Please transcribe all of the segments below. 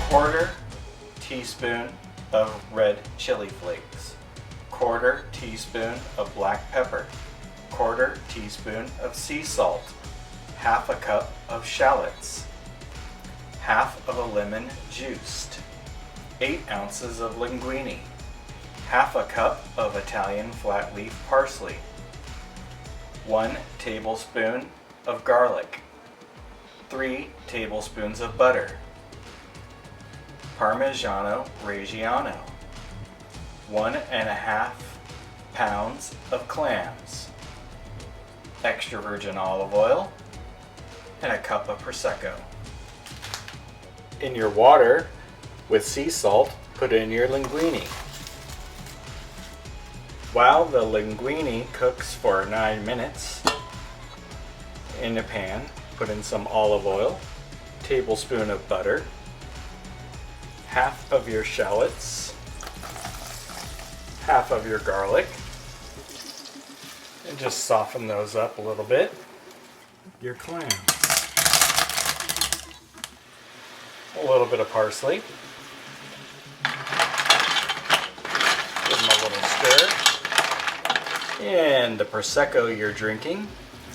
Quarter teaspoon of red chili flakes, quarter teaspoon of black pepper, quarter teaspoon of sea salt, half a cup of shallots, half of a lemon juiced, 8 ounces of linguine, half a cup of Italian flat leaf parsley, 1 tablespoon of garlic, 3 tablespoons of butter, Parmigiano Reggiano, 1.5 pounds of clams, extra virgin olive oil, and a cup of Prosecco. In your water with sea salt, put in your linguine. While the linguine cooks for 9 minutes, in a pan, put in some olive oil, tablespoon of butter, half of your shallots, half of your garlic, and just soften those up a little bit. Your clams. A little bit of parsley. Give them a little stir. And the Prosecco you're drinking,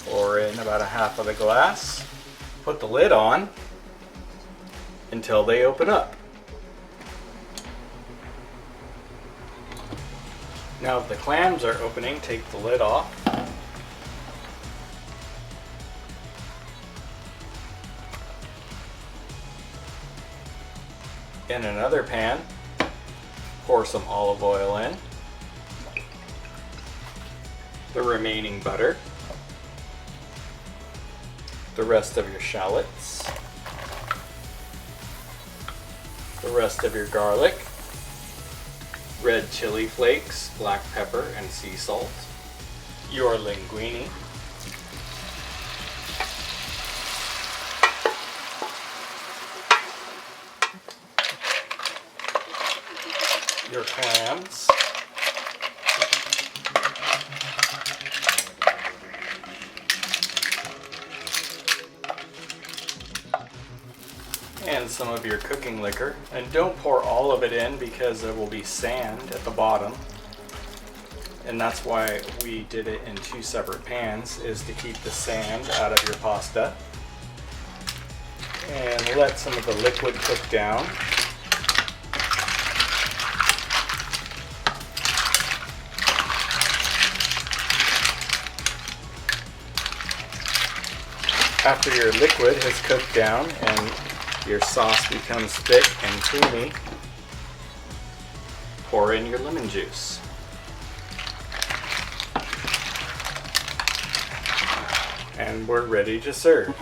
pour in about a half of the glass. Put the lid on until they open up. Now if the clams are opening, take the lid off. In another pan, pour some olive oil in, the remaining butter, the rest of your shallots, the rest of your garlic, red chili flakes, black pepper, and sea salt, your linguine, your clams, and some of your cooking liquor. And don't pour all of it in because there will be sand at the bottom. And that's why we did it in 2 separate pans, is to keep the sand out of your pasta. And let some of the liquid cook down. After your liquid has cooked down and your sauce becomes thick and creamy, pour in your lemon juice. And we're ready to serve.